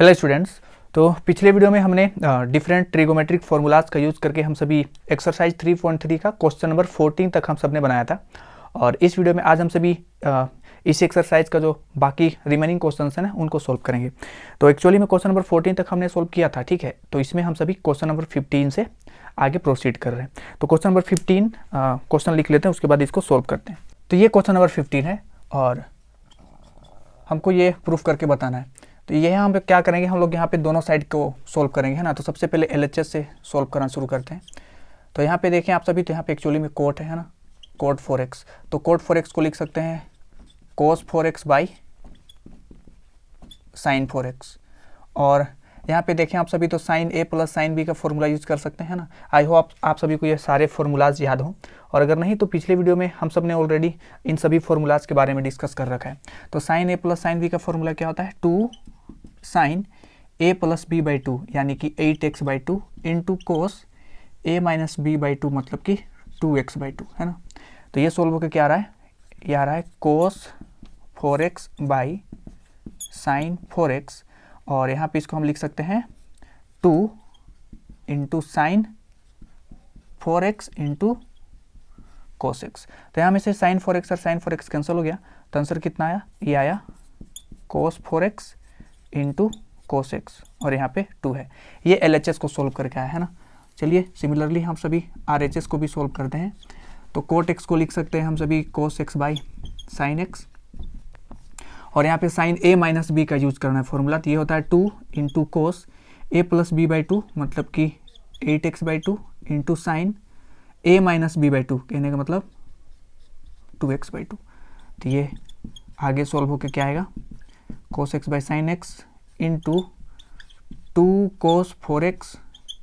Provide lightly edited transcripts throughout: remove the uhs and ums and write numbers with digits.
Hello students. तो पिछले video में हमने डिफरेंट ट्रिगोमेट्रिक फॉर्मूलाज का यूज़ करके हम सभी एक्सरसाइज 3.3 का क्वेश्चन नंबर 14 तक हम सब ने बनाया था। और इस वीडियो में आज हम सभी इस एक्सरसाइज का जो बाकी रिमेनिंग क्वेश्चंस हैं ना उनको सोल्व करेंगे। तो एक्चुअली में क्वेश्चन नंबर 14 तक हमने सोल्व किया था, ठीक है। तो इसमें हम सभी क्वेश्चन नंबर 15 से आगे प्रोसीड कर रहे हैं। तो क्वेश्चन नंबर 15 क्वेश्चन लिख लेते हैं, उसके बाद इसको सोल्व करते हैं। तो ये क्वेश्चन नंबर 15 है और हमको ये प्रूफ करके बताना है। तो ये हम क्या करेंगे, हम लोग यहाँ पे दोनों साइड को सोल्व करेंगे, है ना। तो सबसे पहले LHS से सोल्व करना शुरू करते हैं। तो यहाँ पे देखें आप सभी, तो यहाँ पे एक्चुअली में कोट है ना, कोट 4x। तो कोट 4x को लिख सकते हैं कोस 4x बाई साइन 4x। और यहाँ पे देखें आप सभी, तो sine A plus sine B का फॉर्मूला यूज़ कर सकते हैं ना। आई होप आप सभी को ये सारे फार्मूलाज याद हों, और अगर नहीं तो पिछले वीडियो में हम सब ने ऑलरेडी इन सभी फार्मूलाज के बारे में डिस्कस कर रखा है। तो sine A plus sine B का फॉर्मूला क्या होता है, 2 sine A plus B by 2 यानी कि 8x by 2 into cos A minus B by 2 मतलब कि 2x बाई 2, है ना। तो ये सोल्व होकर क्या आ रहा है, ये आ रहा है cos 4x by sine 4x। और यहाँ पे इसको हम लिख सकते हैं 2 into sign 4x into cos x। तो यहाँ में से साइन 4x और साइन 4x कैंसिल हो गया, तो आंसर कितना आया, ये आया कोस 4x इंटू कोस x, और यहाँ पे 2 है। ये LHS को सोल्व करके आया है ना। चलिए सिमिलरली हम सभी RHS को भी सोल्व करते हैं। तो कोट x को लिख सकते हैं हम सभी कोस x बाई साइन x, और यहाँ पे साइन A माइनस B का यूज करना है फॉर्मूला। तो ये होता है 2 into cos A plus B by 2 मतलब कि 8x by 2 into sign A minus B by 2 कहने का मतलब 2x बाई 2। तो ये आगे सोल्व होकर क्या आएगा, कोस x by sine x into 2 cos 4x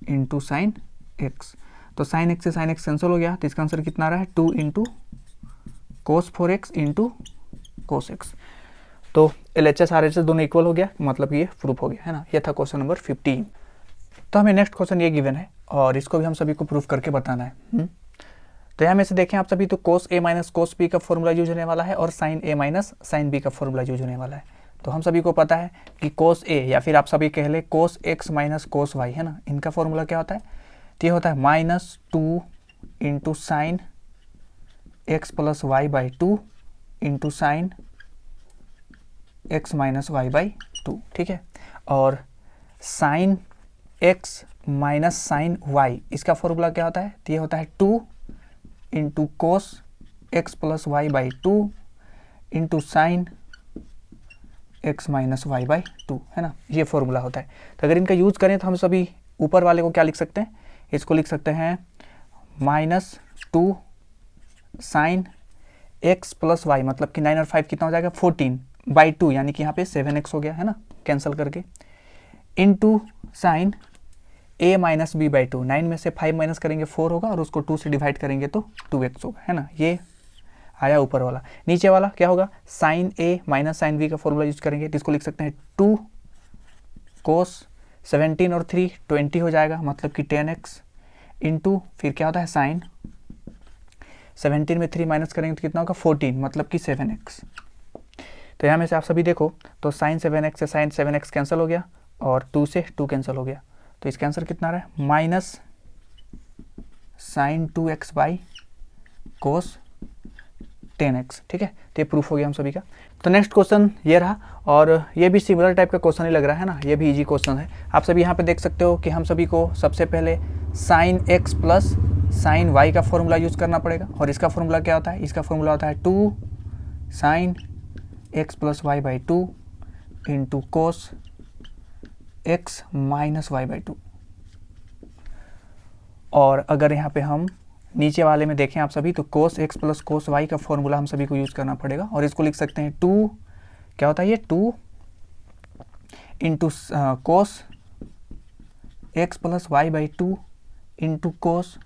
into sine x। तो साइन x से साइन x कैंसिल हो गया, तो इसका आंसर कितना आ रहा है, 2 इंटू कोस 4x इंटू कोस x। तो LHS RHS दोनों इक्वल हो गया, मतलब ये प्रूफ हो गया, है ना। ये था क्वेश्चन नंबर 15। तो हमें नेक्स्ट क्वेश्चन ये गिवन है और इसको भी हम सभी को प्रूफ करके बताना है। तो यहाँ में से देखें आप सभी, तो cos A minus cos B का फॉर्मूला यूज होने वाला है और sine A minus sine B का फॉर्मूला यूज होने वाला है। तो हम सभी को पता है कि कोस A या फिर आप सभी कह ले कोस x माइनस कोस y, है ना। इनका फॉर्मूला क्या होता है, तो ये होता है -2 into sine x plus y by 2 into sine x minus y by 2, ठीक है। और sine x minus sine y, इसका फॉर्मूला क्या होता है, तो ये होता है 2 into cos x plus y by 2 into sine x minus y by 2, है ना। ये फॉर्मूला होता है। तो अगर इनका यूज़ करें तो हम सभी ऊपर वाले को क्या लिख सकते हैं, इसको लिख सकते हैं -2 साइन x प्लस वाई मतलब कि 9 और 5 कितना हो जाएगा, 14 बाई 2 यानी कि यहाँ पे 7x हो गया, है ना, कैंसिल करके, into sine A minus B by 2। 9 में से 5 माइनस करेंगे 4 होगा, और उसको 2 से डिवाइड करेंगे तो 2x होगा, है ना। ये आया ऊपर वाला। नीचे वाला क्या होगा, sine A minus sine B का फॉर्मूला यूज करेंगे, तो इसको लिख सकते हैं 2 कोस 17 और 3 20 हो जाएगा, मतलब कि 10x इंटू फिर क्या होता है साइन 17 में 3 माइनस करेंगे तो कितना होगा 14 मतलब कि 7x। तो यहाँ में से आप सभी देखो, तो साइन 7x से साइन 7x कैंसिल हो गया और 2 से 2 कैंसिल हो गया। तो इसका आंसर कितना आ रहा है, minus sign 2x by cos 10x, ठीक है। तो ये प्रूफ हो गया हम सभी का। तो नेक्स्ट क्वेश्चन ये रहा, और ये भी सिमिलर टाइप का क्वेश्चन ही लग रहा है ना। ये भी इजी क्वेश्चन है। आप सभी यहाँ पे देख सकते हो कि हम सभी को सबसे पहले sine x plus sine y का फॉर्मूला यूज़ करना पड़ेगा, और इसका फॉर्मूला क्या होता है, इसका फॉर्मूला होता है 2 sine x plus y by 2 into cos x minus y by 2। और अगर यहाँ पे हम नीचे वाले में देखें आप सभी, तो कोस x प्लस कोस y का फॉर्मूला हम सभी को यूज़ करना पड़ेगा, और इसको लिख सकते हैं 2 क्या होता है, ये 2 into cos x plus y by 2 into cos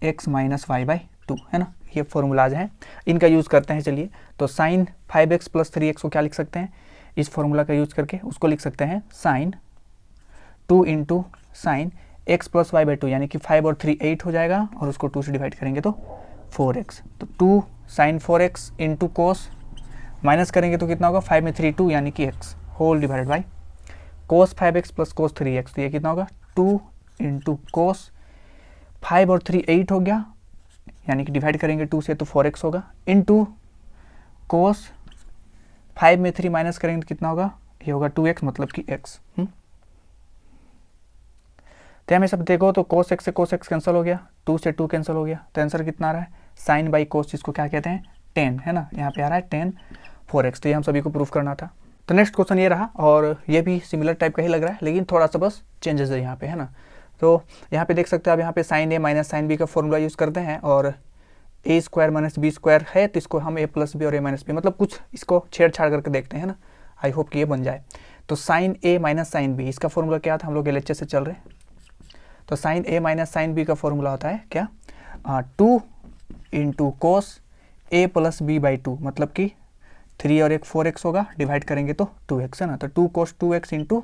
x minus y by 2, है ना। ये फॉर्मूलाज हैं, इनका यूज़ करते हैं। चलिए, तो साइन 5x प्लस 3x को क्या लिख सकते हैं, इस फॉर्मूला का यूज़ करके उसको लिख सकते हैं sine 2 into sine x plus y by 2 यानी कि 5 और 3 8 हो जाएगा, और उसको 2 से डिवाइड करेंगे तो 4x। तो 2 sign 4x into cos minus करेंगे तो कितना होगा, 5 में 3 2 यानी कि x whole divided by cos 5x plus cos 3x, तो ये कितना होगा 2 इंटू कोस 5 और 3 8 हो गया, यानी कि डिवाइड करेंगे 2 से तो 4x होगा, इंटू कोस 5 में 3 माइनस करेंगे तो कितना होगा, ये होगा 2x मतलब कि x। तो हमें सब देखो तो cos x से cos x कैंसिल हो गया, 2 से 2 कैंसिल हो गया, तो आंसर कितना आ रहा है साइन बाई कोस, जिसको क्या कहते हैं tan, है ना, यहाँ पे आ रहा है tan 4x। तो ये हम सभी को प्रूफ करना था। तो नेक्स्ट क्वेश्चन ये रहा, और ये भी सिमिलर टाइप का ही लग रहा है, लेकिन थोड़ा सा बस चेंजेस है यहाँ पे, है ना। तो यहाँ पे देख सकते हो आप, यहाँ पे sign a minus sine b का फॉर्मूला यूज़ करते हैं, और ए स्क्वायर माइनस बी स्क्वायर है तो इसको हम ए प्लस बी और ए माइनस बी, मतलब कुछ इसको छेड़छाड़ करके देखते हैं ना, आई होप कि ये बन जाए। तो sine a minus sine B, इसका फॉर्मूला क्या था, हम लोग एलएचएस से चल रहे हैं। तो sine a minus sine b का फॉर्मूला होता है क्या, 2 into cos a plus b by 2, मतलब कि 3 और 1 4x होगा, डिवाइड करेंगे तो 2x, है ना। तो 2 cos 2x into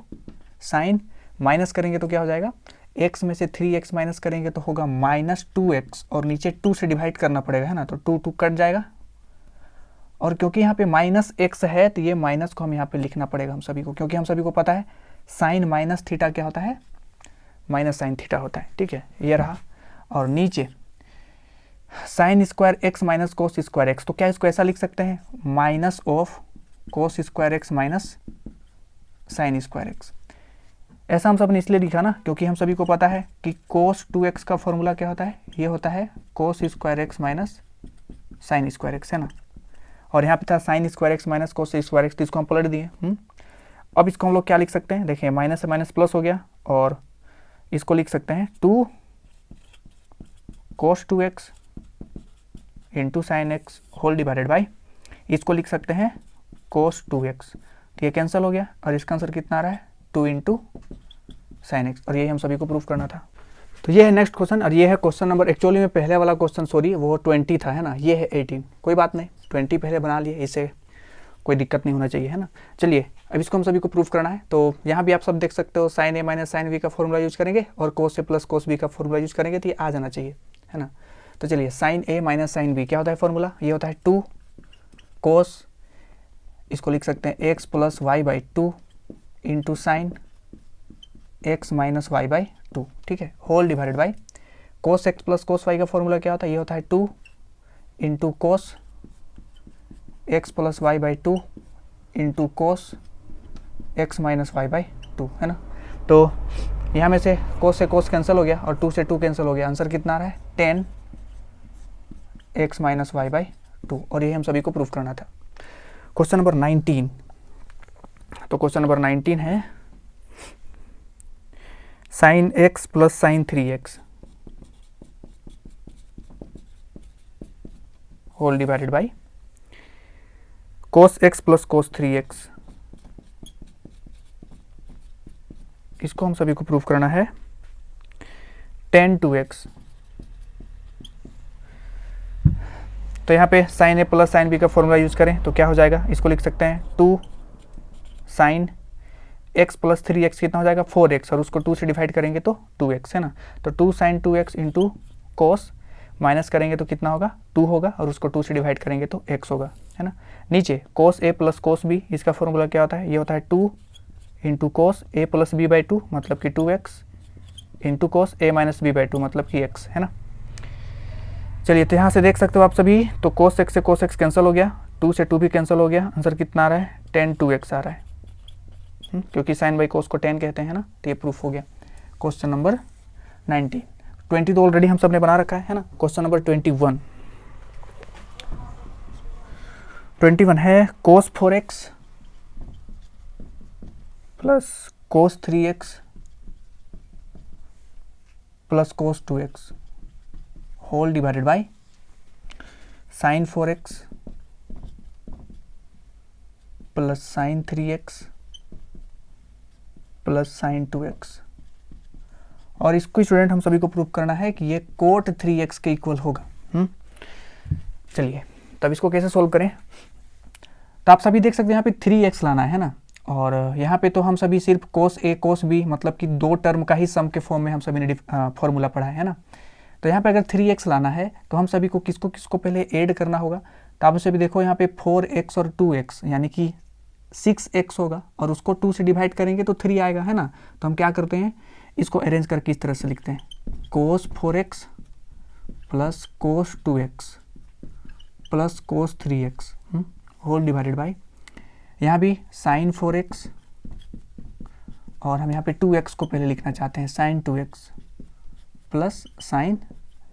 sign, minus करेंगे तो क्या हो जाएगा, x में से 3x माइनस करेंगे तो होगा माइनस 2x, और नीचे 2 से डिवाइड करना पड़ेगा, है ना, तो 2 2 कट जाएगा, और क्योंकि यहाँ पे माइनस x है तो ये माइनस को हम यहाँ पे लिखना पड़ेगा हम सभी को, क्योंकि हम सभी को पता है साइन माइनस थीटा क्या होता है, माइनस साइन थीटा होता है, ठीक है, ये रहा। और नीचे sign square x minus cos square x, तो क्या इसको ऐसा लिख सकते हैं, minus of cos square x minus sign square x. ऐसा हम सब ने इसलिए लिखा ना, क्योंकि हम सभी को पता है कि कोस 2x का फॉर्मूला क्या होता है, ये होता है कोस square x minus sign square x, है ना। और यहाँ पे था sign square x minus cos square x, तो इसको हम पलट दिए। अब इसको हम लोग क्या लिख सकते हैं, देखिए माइनस से माइनस प्लस हो गया, और इसको लिख सकते हैं 2 cos 2x into sine x whole divided by, इसको लिख सकते हैं कोस 2x, तो ये कैंसिल हो गया, और इसका आंसर कितना आ रहा है 2 इंटू साइन एक्स, और यही हम सभी को प्रूफ करना था। तो ये है नेक्स्ट क्वेश्चन, और ये है क्वेश्चन नंबर, एक्चुअली में पहले वाला क्वेश्चन सॉरी वो 20 था, है ना, ये है 18, कोई बात नहीं, 20 पहले बना लिए, इससे कोई दिक्कत नहीं होना चाहिए, है ना। चलिए अब इसको हम सभी को प्रूफ करना है। तो यहाँ भी आप सब देख सकते हो, sign a minus sine b का फॉर्मूला यूज करेंगे, और कोस ए प्लस कोस बी का फॉर्मूला यूज करेंगे, तो ये आ जाना चाहिए, है ना। तो चलिए sign a minus sine B क्या होता है फॉर्मूला, ये होता है 2 कोस, इसको लिख सकते हैं x plus y by 2 into sine x minus y by 2, ठीक है, whole divided by cos x plus cos y का फॉर्मूला क्या होता है, ये होता है 2 into cos x plus y by 2 into cos x minus y by 2, है ना। तो यहाँ में से कोस कैंसिल हो गया, और 2 से 2 कैंसिल हो गया, आंसर कितना आ रहा है 10 एक्स माइनस वाई बाई 2, और ये हम सभी को प्रूफ करना था। क्वेश्चन नंबर 19, तो क्वेश्चन नंबर 19 है sine x plus sine 3x whole divided by cos x plus cos 3x, इसको हम सभी को प्रूफ करना है tan 2x। तो यहाँ पे साइन ए प्लस साइन बी का फॉर्मूला यूज करें तो क्या हो जाएगा, इसको लिख सकते हैं 2 साइन एक्स प्लस 3x कितना हो जाएगा 4x, और उसको 2 से डिवाइड करेंगे तो 2x, है ना। तो 2 साइन 2x इंटू कोस, माइनस करेंगे तो कितना होगा 2 होगा, और उसको 2 से डिवाइड करेंगे तो x होगा, है ना। नीचे cos a plus cos b, इसका फॉर्मूला क्या होता है, ये होता है 2 into cos a plus b by 2, मतलब कि 2x into cos a minus b by 2, मतलब कि x, है ना। चलिए तो यहाँ से देख सकते हो आप सभी, तो कोस एक्स से कोस एक्स कैंसिल हो गया, 2 से 2 भी कैंसिल हो गया, आंसर कितना आ रहा है tan 2x आ रहा है, क्योंकि साइन बाई कोस को tan कहते हैं ना, तो ये प्रूफ हो गया। क्वेश्चन नंबर 19, 20 तो ऑलरेडी हम सब ने बना रखा है ना। क्वेश्चन नंबर 21 है cos 4x plus cos 3x plus cos 2x whole divided by sine 4x plus sine 3x plus sine 2x, और इसको स्टूडेंट हम सभी को प्रूव करना है कि ये कोट 3x के इक्वल होगा। चलिए तब इसको कैसे सोल्व करें, तो आप सभी देख सकते हैं यहाँ पे 3x लाना है ना, और यहाँ पे तो हम सभी सिर्फ कोस ए कोस बी, मतलब कि 2 टर्म का ही सम के फॉर्म में हम सभी ने फॉर्मूला पढ़ा है ना। तो यहाँ पे अगर 3x लाना है तो हम सभी को किसको किसको पहले ऐड करना होगा, तो आप सभी देखो यहाँ पे 4x और 2x, यानी कि 6x होगा और उसको 2 से डिवाइड करेंगे तो 3 आएगा, है ना। तो हम क्या करते हैं, इसको अरेंज करके इस तरह से लिखते हैं, cos 4x plus cos 2x plus cos 3x whole divided by, यहाँ भी sin 4x और हम यहाँ पे 2x को पहले लिखना चाहते हैं sin 2x plus sin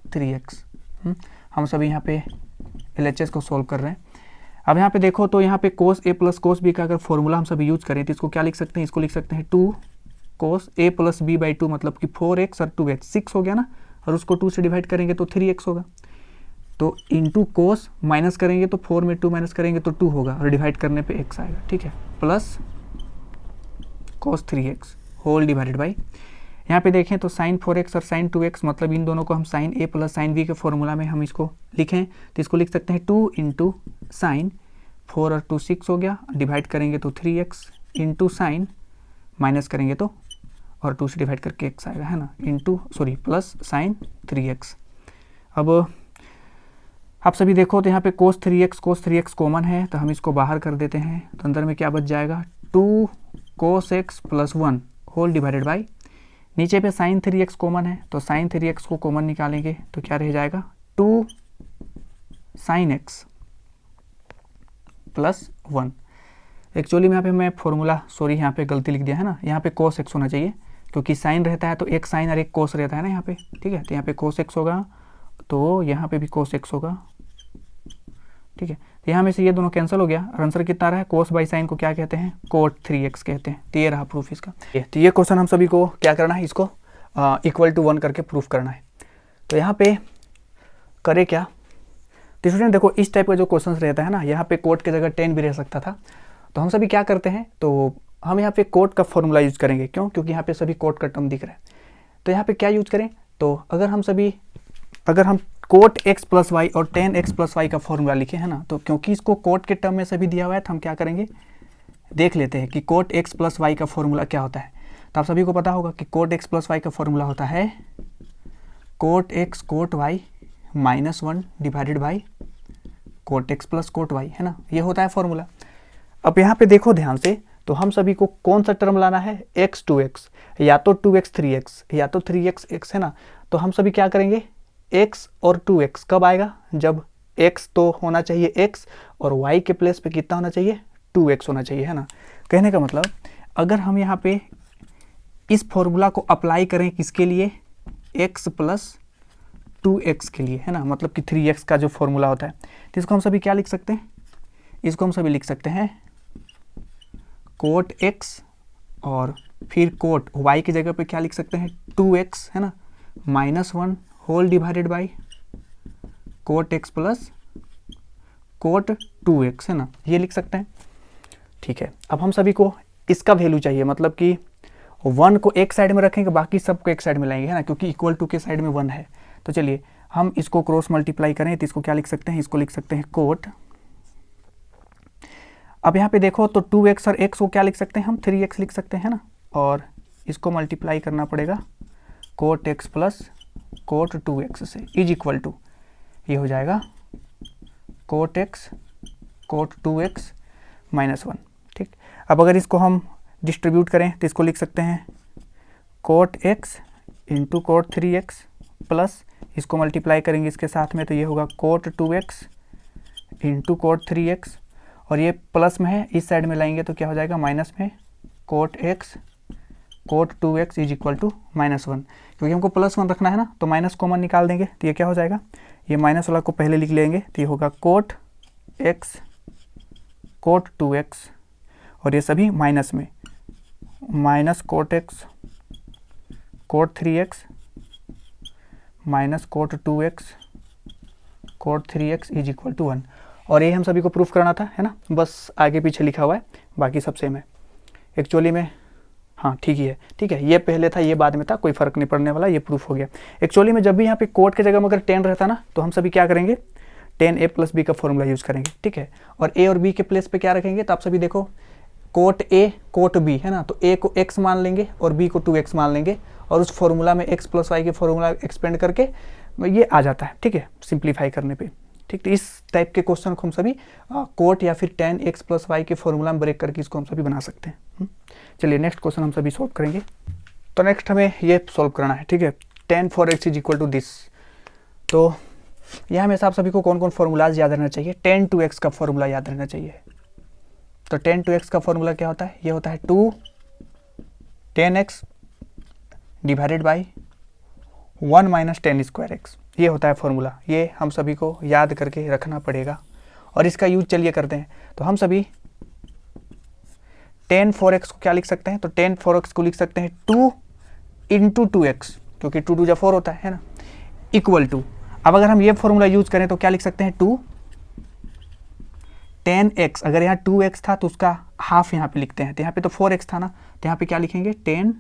3x। हम सभी यहाँ पे LHS को सोल्व कर रहे हैं। अब यहाँ पे देखो तो यहाँ पे cos a plus cos b का अगर फॉर्मूला हम सभी यूज करें तो इसको क्या लिख सकते हैं, इसको लिख सकते हैं 2 cos a plus b by 2, मतलब कि 4x और 2x 6 हो गया ना, और उसको 2 से डिवाइड करेंगे तो 3x होगा। तो इंटू cos माइनस करेंगे तो 4 में 2 माइनस करेंगे तो 2 होगा और डिवाइड करने पे x आएगा, ठीक है, plus cos 3x whole divided by, यहाँ पे देखें तो sin 4x और sin 2x, मतलब इन दोनों को हम sin a plus sin b के फॉर्मूला में हम इसको लिखें तो इसको लिख सकते हैं 2 इंटू साइन 4 और 2 6 हो गया, डिवाइड करेंगे तो 3x इंटू साइन माइनस करेंगे तो और 2 से डिवाइड करके x आएगा, है ना, इंटू प्लस sin 3x। अब आप सभी देखो तो यहाँ पे cos 3x कॉमन है तो हम इसको बाहर कर देते हैं, तो अंदर में क्या बच जाएगा 2 cos x plus 1 whole divided by, नीचे पे sin 3x कॉमन है तो sin 3x को कॉमन निकालेंगे तो क्या रह जाएगा 2 sin x प्लस 1। एक्चुअली में यहाँ पे मैं फॉर्मूला यहाँ पे गलती लिख दिया है ना, यहाँ पे cos x होना चाहिए क्योंकि साइन रहता है तो एक साइन और एक cos रहता है ना यहाँ पे, ठीक है। तो यहाँ पे cos x होगा तो यहाँ पे भी cos x होगा, ठीक है। तो यहाँ में से ये दोनों कैंसिल हो गया और आंसर कितना रहा है, cos बाई साइन को क्या कहते हैं, cot 3x कहते हैं। तो ये रहा प्रूफ इसका। तो ये क्वेश्चन हम सभी को क्या करना है, इसको इक्वल टू 1 करके प्रूफ करना है। तो यहाँ पे करे क्या, तो स्टूडेंट देखो इस टाइप का जो क्वेश्चन रहता है ना, यहाँ पे कोट की जगह 10 भी रह सकता था। तो हम सभी क्या करते हैं, तो हम यहाँ पे कोट का फॉर्मूला यूज करेंगे, क्यों, क्योंकि यहाँ पे सभी कोट का टर्म दिख रहा है। तो यहाँ पे क्या यूज करें, तो अगर हम कोट x प्लस वाई और टेन एक्स प्लस वाई का फॉर्मूला लिखे है ना, तो क्योंकि इसको कोट के टर्म में सभी दिया हुआ है तो हम क्या करेंगे, देख लेते हैं कि कोट x प्लस वाई का फॉर्मूला क्या होता है। तो आप सभी को पता होगा कि कोट x प्लस वाई का फॉर्मूला होता है cot x cot y minus 1 divided by cot x plus cot y, है ना, ये होता है फॉर्मूला। अब यहाँ पे देखो ध्यान से, तो हम सभी को कौन सा टर्म लाना है, x 2x, या तो 2x 3x या तो 3x x, है ना। तो हम सभी क्या करेंगे, x और 2x कब आएगा, जब x तो होना चाहिए x और y के प्लेस पे कितना होना चाहिए, 2x होना चाहिए, है ना। कहने का मतलब अगर हम यहाँ पे इस फॉर्मूला को अप्लाई करें किसके लिए, x प्लस 2x के लिए, है ना, मतलब कि 3x का जो फॉर्मूला होता है, तो इसको हम सभी क्या लिख सकते हैं, इसको हम सभी लिख सकते हैं कोट x और फिर कोट y की जगह पे क्या लिख सकते हैं 2x, है ना, minus 1 whole divided by cot x plus cot 2x, है ना, ये लिख सकते हैं, ठीक है। अब हम सभी को इसका वैल्यू चाहिए, मतलब कि 1 को एक साइड में रखेंगे, बाकी सबको एक साइड में लाएंगे, है ना, क्योंकि इक्वल टू के साइड में 1 है। तो चलिए हम इसको क्रॉस मल्टीप्लाई करें तो इसको क्या लिख सकते हैं, इसको लिख सकते हैं कोट, अब यहाँ पे देखो तो 2x और x को क्या लिख सकते हैं हम, 3x लिख सकते हैं ना, और इसको मल्टीप्लाई करना पड़ेगा coat x plus cot 2x से, इज इक्वल टू ये हो जाएगा coat x cot 2x minus 1, ठीक। अब अगर इसको हम डिस्ट्रीब्यूट करें तो इसको लिख सकते हैं cot x into cot 3x plus इसको मल्टीप्लाई करेंगे इसके साथ में तो ये होगा coat 2x into cot 3x, और ये प्लस में है, इस साइड में लाएंगे तो क्या हो जाएगा माइनस में cot x cot 2x is equal to minus 1, क्योंकि हमको प्लस 1 रखना है ना, तो माइनस कॉमन निकाल देंगे तो ये क्या हो जाएगा, ये माइनस वाला को पहले लिख लेंगे तो ये होगा कोट x कोट 2x, और ये सभी माइनस में minus cot x cot 3x minus cot 2x cot 3x is equal to 1, और ये हम सभी को प्रूफ करना था, है ना, बस आगे पीछे लिखा हुआ है, बाकी सब सेम है एक्चुअली में, हाँ ठीक ही है, ठीक है, ये पहले था ये बाद में था, कोई फर्क नहीं पड़ने वाला, ये प्रूफ हो गया। एक्चुअली में जब भी यहाँ पे कोट की जगह में अगर 10 रहता ना, तो हम सभी क्या करेंगे, 10a प्लस b का फॉर्मूला यूज़ करेंगे, ठीक है, और a और b के प्लेस पे क्या रखेंगे, तो आप सभी देखो कोट a कोट b, है ना, तो a को x मान लेंगे और b को 2x मान लेंगे, और उस फॉर्मूला में x प्लस वाई के फॉर्मूला एक्सपेंड करके ये आ जाता है, ठीक है, सिंप्लीफाई करने पे। ठीक, तो इस टाइप के क्वेश्चन को हम सभी कोट या फिर tan x प्लस वाई के फॉर्मूला में ब्रेक करके इसको हम सभी बना सकते हैं। चलिए नेक्स्ट क्वेश्चन हम सभी सॉल्व करेंगे। तो नेक्स्ट हमें ये सॉल्व करना है, ठीक है, tan 4x is equal to this. तो यहाँ हमेशा आप सभी को कौन कौन फॉर्मूलाज याद रहना चाहिए, tan 2x का फॉर्मूला याद रहना चाहिए। तो tan 2x का फॉर्मूला क्या होता है, ये होता है 2 tan x divided by 1 minus tan square x, ये होता है फॉर्मूला। ये हम सभी को याद करके रखना पड़ेगा और इसका यूज चलिए करते हैं। तो हम सभी tan 4x को क्या लिख सकते हैं, तो tan 4x को लिख सकते हैं 2 इंटू 2x, क्योंकि 2 2 4 होता है ना, इक्वल टू, अब अगर हम ये फॉर्मूला यूज करें तो क्या लिख सकते हैं 2 tan x, अगर यहाँ 2x था तो उसका हाफ यहाँ पे लिखते हैं, तो यहाँ पे तो 4x था ना, तो यहाँ पे क्या लिखेंगे tan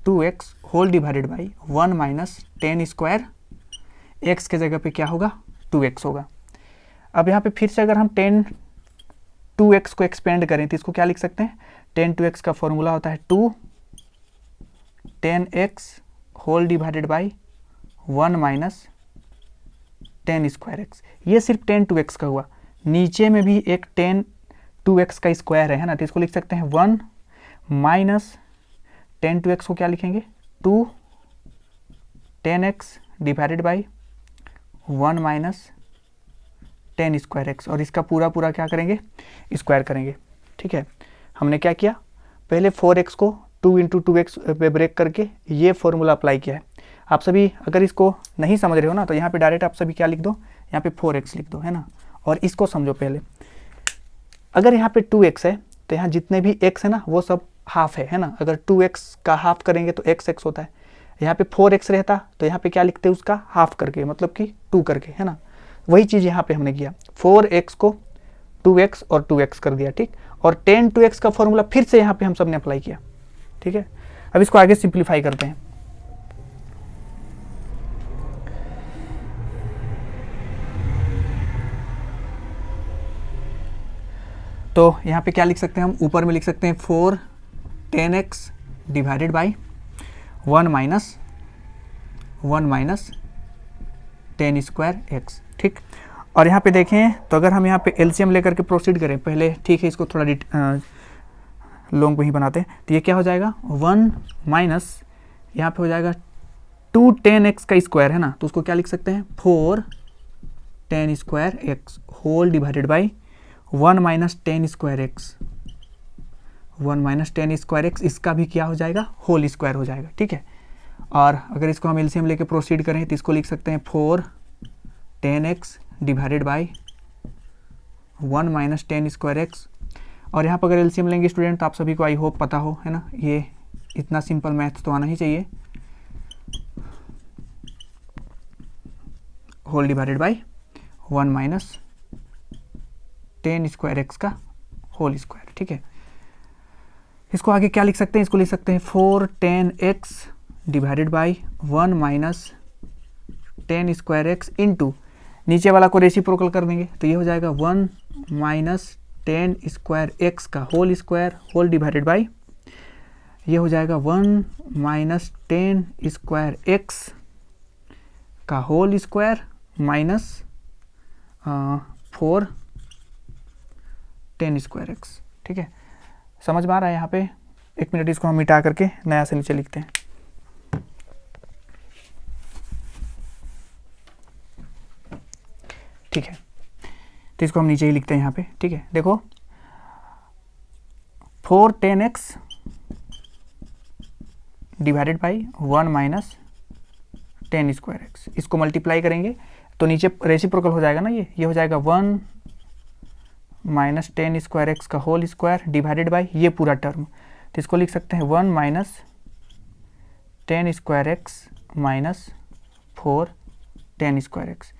2x whole divided by 1 minus tan square x के जगह पे क्या होगा 2x होगा। अब यहाँ पे फिर से अगर हम tan 2x को एक्सपेंड करें तो इसको क्या लिख सकते हैं, tan 2x का फॉर्मूला होता है 2 tan x whole divided by 1 minus tan square x. ये सिर्फ tan 2x का हुआ, नीचे में भी एक tan 2x का स्क्वायर है ना, तो इसको लिख सकते हैं 1 माइनस tan 2x को क्या लिखेंगे 2 tan x divided by 1 minus tan square x, और इसका पूरा पूरा क्या करेंगे स्क्वायर करेंगे। ठीक है, हमने क्या किया, पहले 4x को 2 इंटू 2x पे ब्रेक करके ये फॉर्मूला अप्लाई किया है। आप सभी अगर इसको नहीं समझ रहे हो ना, तो यहाँ पे डायरेक्ट आप सभी क्या लिख दो, यहाँ पे 4x लिख दो, है ना, और इसको समझो पहले। अगर यहाँ पे 2x है तो यहाँ जितने भी x है ना वो सब हाफ है ना, अगर 2x का हाफ करेंगे तो x होता है। यहाँ पे 4x रहता तो यहाँ पे क्या लिखते हैं उसका हाफ करके, मतलब कि 2 करके, है ना, वही चीज़ यहाँ पे हमने किया, 4x को 2x और 2x कर दिया, ठीक, और tan 2x का फॉर्मूला फिर से यहाँ पे हम सब ने अप्लाई किया। ठीक है, अब इसको आगे सिंप्लीफाई करते हैं। तो यहाँ पे क्या लिख सकते हैं हम, ऊपर में लिख सकते हैं 4 tan x divided by 1 minus tan square x, ठीक। और यहाँ पे देखें तो अगर हम यहाँ पे एलसीएम लेकर के प्रोसीड करें पहले, ठीक है, इसको थोड़ा लॉन्ग वहीं बनाते हैं, तो ये क्या हो जाएगा 1 माइनस यहाँ पे हो जाएगा 2 tan x का स्क्वायर, है ना, तो उसको क्या लिख सकते हैं 4 tan square x whole divided by 1 minus tan square x, 1 minus tan square x, इसका भी क्या हो जाएगा होल स्क्वायर हो जाएगा। ठीक है, और अगर इसको हम एलसीएम लेके प्रोसीड करें तो इसको लिख सकते हैं 4 tan x divided by 1 minus tan square x, और यहाँ पर अगर एलसीएम लेंगे स्टूडेंट तो आप सभी को आई होप पता हो, है ना, ये इतना सिंपल मैथ तो आना ही चाहिए, whole divided by 1 minus tan square x का होल स्क्वायर। ठीक है, इसको आगे क्या लिख सकते हैं, इसको लिख सकते हैं 4 tan x divided by 1 minus tan square x into नीचे वाला को रेसिप्रोकल कर देंगे तो ये हो जाएगा 1 माइनस tan स्क्वायर एक्स का whole square whole divided by, ये हो जाएगा 1 माइनस tan स्क्वायर एक्स का whole square minus 4 tan square x. ठीक है, समझ में आ रहा है यहाँ पे, एक मिनट इसको हम मिटा करके नया से नीचे लिखते हैं। ठीक है, तो इसको हम नीचे ही लिखते हैं यहाँ पे। ठीक है, देखो 4 tan x divided by 1 minus tan square x, इसको मल्टीप्लाई करेंगे तो नीचे रेसिप्रोकल हो जाएगा ना, ये हो जाएगा 1 माइनस tan स्क्वायर एक्स का होल स्क्वायर डिवाइडेड बाई ये पूरा टर्म, तो इसको लिख सकते हैं 1 minus tan square x minus 4 tan square x.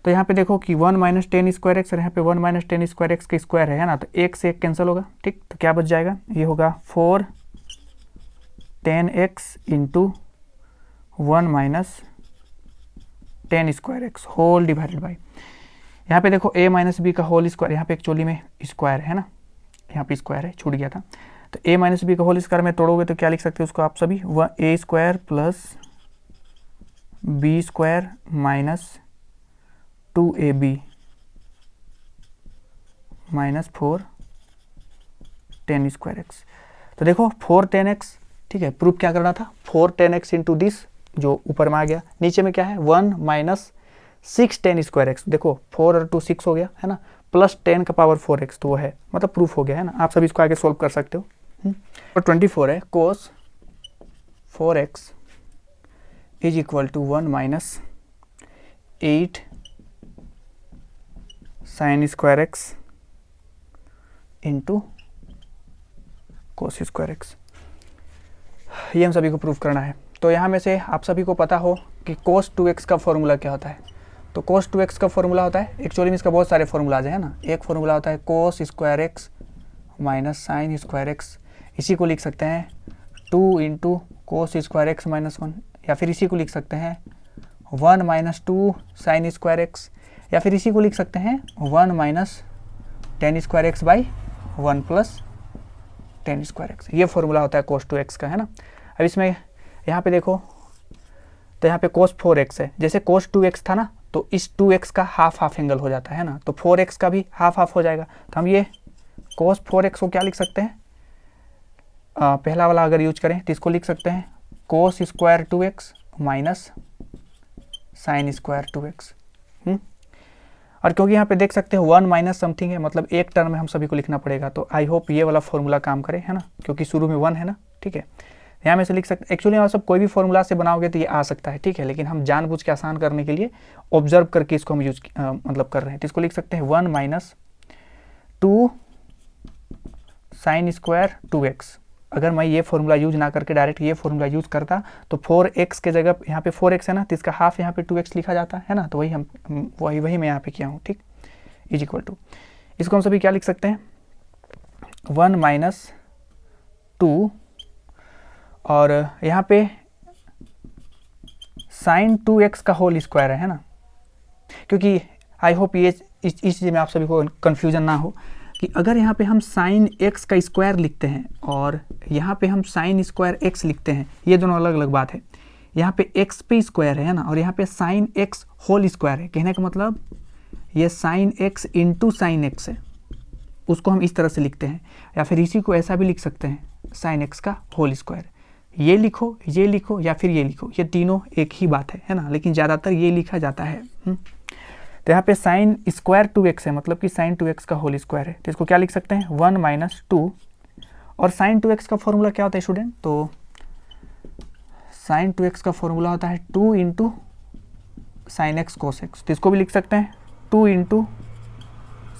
तो यहाँ पे देखो कि 1 माइनस tan स्क्वायर एक्स और यहाँ पे 1 माइनस tan स्क्वायर एक्स का स्क्वायर है ना, तो एक से एक कैंसिल होगा। ठीक, तो क्या बच जाएगा, ये होगा 4 tan x into 1 minus tan square x whole divided by, यहाँ पे देखो a माइनस बी का होल स्क्वायर, यहाँ पे एक्चुअली में स्क्वायर है ना, यहाँ पे स्क्वायर है, छूट गया था, तो a माइनस बी का होल स्क्वायर में तोड़ोगे तो क्या लिख सकते हो उसको आप सभी, a square plus b square minus 2ab minus 4 10 square x. तो देखो 4 10 एक्स, ठीक है, प्रूफ क्या करना था, 4 10 एक्स इंटू दिस जो ऊपर में आ गया, नीचे में क्या है 1 माइनस 6 10 स्क्वायर एक्स, देखो 4 और 2 6 हो गया है ना, प्लस 10 का पावर 4 एक्स, तो वो है मतलब प्रूफ हो गया है ना। आप सभी इसको आगे सोल्व कर सकते हो। और 24 है cos 4 x is equal to 1 minus 8 sine square x into cos square x, ये हम सभी को प्रूफ करना है। तो यहाँ में से आप सभी को पता हो कि cos 2x का फॉर्मूला क्या होता है। तो cos 2x का फॉर्मूला होता है, एक्चुअली में इसका बहुत सारे फॉर्मूलाज है ना। एक फॉर्मूला होता है cos square x minus sign square x, इसी को लिख सकते हैं 2 into cos square x minus 1, या फिर इसी को लिख सकते हैं 1 माइनस 2 साइन स्क्वायर एक्स, या फिर इसी को लिख सकते हैं 1 minus 10 square x by 1 plus 10 square x. ये फॉर्मूला होता है cos 2x का, है ना। अब इसमें यहाँ पे देखो, तो यहाँ पे cos 4x है, जैसे cos 2x था ना, तो इस 2x का हाफ एंगल हो जाता है ना, तो 4x का भी हाफ हो जाएगा। तो हम ये cos 4x को क्या लिख सकते हैं, पहला वाला अगर यूज करें तो इसको लिख सकते हैं cos square 2x minus sine square 2x। और क्योंकि यहाँ पे देख सकते हो 1 माइनस समथिंग है, मतलब एक टर्म में हम सभी को लिखना पड़ेगा, तो आई होप ये वाला फॉर्मूला काम करे, है ना, क्योंकि शुरू में 1 है ना, ठीक है। यहाँ में से लिख सकते, एक्चुअली आप सब कोई भी फॉर्मूला से बनाओगे तो ये आ सकता है, ठीक है, लेकिन हम जानबूझ के आसान करने के लिए ऑब्जर्व करके इसको हम यूज मतलब कर रहे हैं। तो इसको लिख सकते हैं 1 माइनस 2 साइन स्क्वायर 2x। अगर मैं ये फॉर्मूला यूज ना करके डायरेक्ट ये फॉर्मूला यूज करता तो 4x के जगह यहाँ पे 4x है ना, तो इसका हाफ यहाँ पे 2x लिखा जाता है ना, तो वही मैं यहाँ पे किया हूँ, ठीक, इज इक्वल टू, इसको हम सभी क्या लिख सकते हैं 1 माइनस 2, और यहाँ पे साइन 2x का होल स्क्वायर है ना, क्योंकि आई होप ये इस चीज़ में आप सभी को कन्फ्यूजन ना हो कि अगर यहाँ पे हम साइन x का स्क्वायर लिखते हैं और यहाँ पे हम साइन स्क्वायर x लिखते हैं, ये दोनों अलग अलग बात है। यहाँ पे x पे स्क्वायर है ना, और यहाँ पे साइन x होल स्क्वायर है, कहने का मतलब ये sine x into sine x है, उसको हम इस तरह से लिखते हैं, या फिर इसी को ऐसा भी लिख सकते हैं साइन x का होल स्क्वायर। ये लिखो या फिर ये लिखो, ये तीनों एक ही बात है ना, लेकिन ज़्यादातर ये लिखा जाता है। तो यहाँ पे साइन स्क्वायर 2x है, मतलब कि साइन 2x का होल स्क्वायर है, तो इसको क्या लिख सकते हैं 1 माइनस 2, और साइन 2x का फॉर्मूला क्या होता है स्टूडेंट, तो साइन 2x का फॉर्मूला होता है 2 into sine x cos x, तो इसको भी लिख सकते हैं 2 into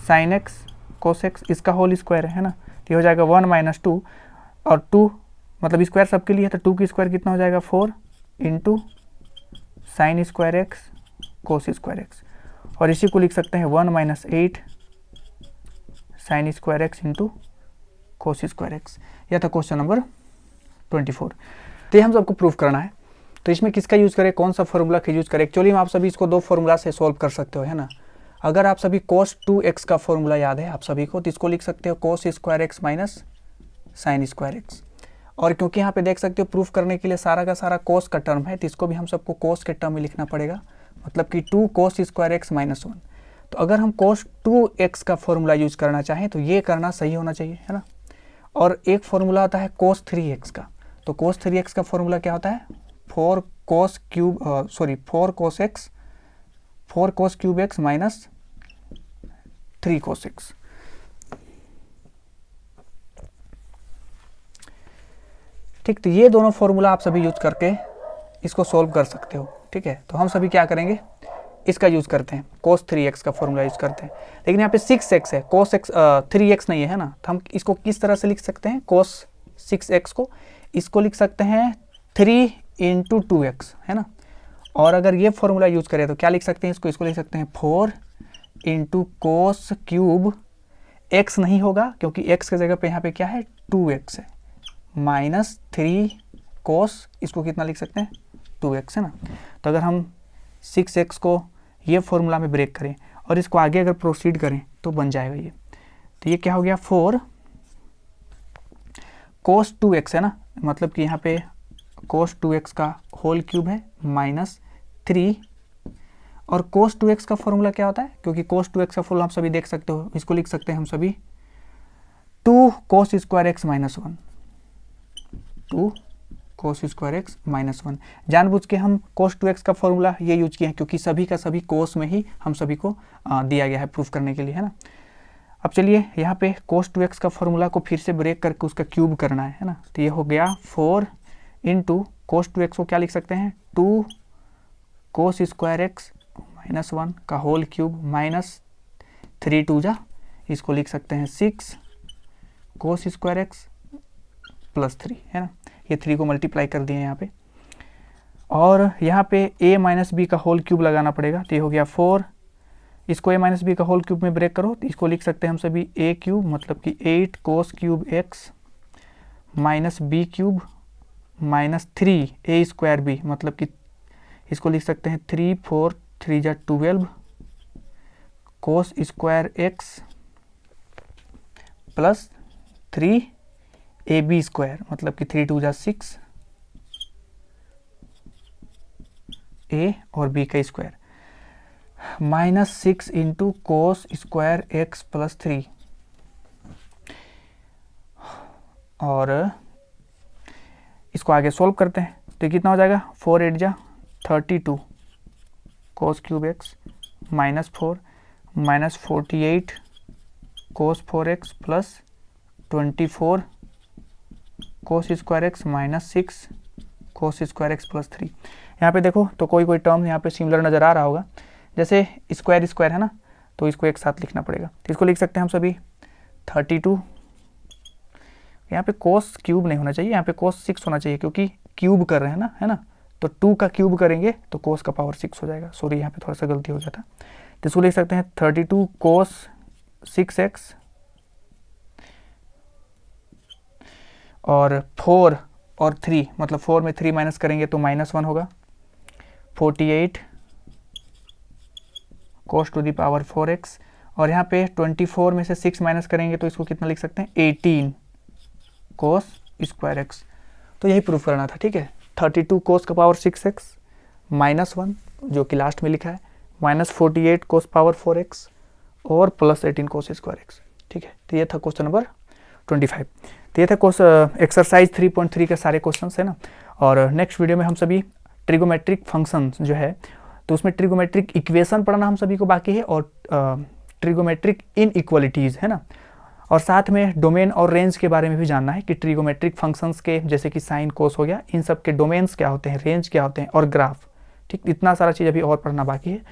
sine x cos x, इसका होल स्क्वायर है ना, तो ये हो जाएगा 1 माइनस 2, और 2 मतलब स्क्वायर सबके लिए है, तो 2 की स्क्वायर कितना हो जाएगा 4 इंटू साइन स्क्वायर एक्स कोस स्क्वायर एक्स, और इसी को लिख सकते हैं 1 minus 8 sine square x into cos square x. यह था क्वेश्चन नंबर 24। तो ये हम सबको प्रूफ करना है, तो इसमें किसका यूज़ करें, कौन सा फॉर्मूला का यूज़ करें। एक्चुअली में आप सभी इसको 2 फॉर्मूला से सॉल्व कर सकते हो, है ना। अगर आप सभी cos 2x का फॉर्मूला याद है आप सभी को, तो इसको लिख सकते हो cos square x minus sign square x, और क्योंकि यहाँ पे देख सकते हो प्रूफ करने के लिए सारा का सारा cos का टर्म है, तो इसको भी हम सबको cos के टर्म में लिखना पड़ेगा, मतलब कि 2 cos स्क्वायर एक्स माइनस 1। तो अगर हम cos 2x का फॉर्मूला यूज करना चाहें तो ये करना सही होना चाहिए, है ना। और एक फॉर्मूला होता है cos 3x का, तो cos 3x का फॉर्मूला क्या होता है 4 cos cube x minus 3 cos x। ठीक, तो ये दोनों फॉर्मूला आप सभी यूज करके इसको सोल्व कर सकते हो, ठीक है। तो हम सभी क्या करेंगे, इसका यूज करते हैं, cos 3x का फॉर्मूला यूज करते हैं, लेकिन यहाँ पे 6x है, cos 3x नहीं है ना, तो हम इसको किस तरह से लिख सकते हैं cos 6x को, इसको लिख सकते हैं 3 इंटू 2x, है ना। और अगर ये फॉर्मूला यूज करें तो क्या लिख सकते हैं, इसको लिख सकते हैं 4 इंटू कोस क्यूब x नहीं होगा क्योंकि x के जगह पे यहाँ पे क्या है 2x है, माइनस 3 कोस, इसको कितना लिख सकते हैं 2x, है ना। तो अगर हम 6x को ये फॉर्मूला में ब्रेक करें और इसको आगे अगर प्रोसीड करें तो बन जाएगा ये, तो ये क्या हो गया 4 cos 2x है ना, मतलब कि यहाँ पे cos 2x का होल क्यूब है माइनस 3, और cos 2x का फॉर्मूला क्या होता है, क्योंकि cos 2x का फॉर्मूला आप सभी देख सकते हो, इसको लिख सकते हैं हम सभी 2 cos square x minus 1, 2 cos square x minus 1। जानबूझ के हम cos 2x का फॉर्मूला ये यूज किए हैं क्योंकि सभी का सभी cos में ही हम सभी को दिया गया है प्रूफ करने के लिए, है ना। अब चलिए यहाँ पे cos 2x का फॉर्मूला को फिर से ब्रेक करके उसका क्यूब करना है ना। तो ये हो गया 4 इंटू cos 2x को क्या लिख सकते हैं 2 cos स्क्वायर x माइनस 1 का होल क्यूब माइनस 3 2 जा, इसको लिख सकते हैं 6 cos स्क्वायर x प्लस 3, है ना। ये 3 को मल्टीप्लाई कर दिए यहाँ पे, और यहाँ पे a माइनस बी का होल क्यूब लगाना पड़ेगा। तो ये हो गया 4, इसको a माइनस बी का होल क्यूब में ब्रेक करो तो इसको लिख सकते हैं हम सभी a क्यूब, मतलब कि 8 cos cube x minus b cube minus 3 a square b, मतलब कि इसको लिख सकते हैं 3 4 3 जा 12 cos square x plus 3 a b square, मतलब कि 3 2 जा 6 a और b का square minus 6 into cos square x plus 3, और इसको आगे सोल्व करते हैं तो कितना हो जाएगा 4 8 जा 32 cos cube x minus 4 minus 48 कोस 4x plus 24 cos square x minus 6 cos square x plus 3। यहाँ पे देखो तो कोई टर्म यहाँ पे सिमिलर नज़र आ रहा होगा, जैसे स्क्वायर स्क्वायर है ना, तो इसको एक साथ लिखना पड़ेगा। तो इसको लिख सकते हैं हम सभी 32, यहाँ पे कोस क्यूब नहीं होना चाहिए, यहाँ पे कोस 6 होना चाहिए क्योंकि क्यूब कर रहे हैं ना, है ना। तो 2 का क्यूब करेंगे तो कोस का पावर 6 हो जाएगा। सॉरी यहाँ पे थोड़ा सा गलती हो गया था। तो इसको लिख सकते हैं 32 कोस 6x और 4 और 3, मतलब 4 में 3 माइनस करेंगे तो माइनस 1 होगा, 48 कोस टू दी पावर 4x, और यहाँ पे 24 में से 6 माइनस करेंगे तो इसको कितना लिख सकते हैं 18 कोस स्क्वायर x। तो यही प्रूफ करना था, ठीक है। 32 कोस का पावर 6x माइनस 1 जो कि लास्ट में लिखा है, माइनस 48 कोस पावर 4x और प्लस 18 कोस स्क्वायर x, ठीक है। तो ये था क्वेश्चन नंबर 25। तो ये था एक्सरसाइज 3.3 के सारे क्वेश्चंस है ना। और नेक्स्ट वीडियो में हम सभी ट्रिगोमेट्रिक फंक्शंस जो है, तो उसमें ट्रिगोमेट्रिक इक्वेशन पढ़ना हम सभी को बाकी है, और ट्रिगोमेट्रिक इनइक्वालिटीज़, है ना। और साथ में डोमेन और रेंज के बारे में भी जानना है कि ट्रिगोमेट्रिक फंक्शंस के, जैसे कि साइन कोस हो गया, इन सब के डोमेन्स क्या होते हैं, रेंज क्या होते हैं, और ग्राफ, ठीक। इतना सारा चीज़ अभी और पढ़ना बाकी है।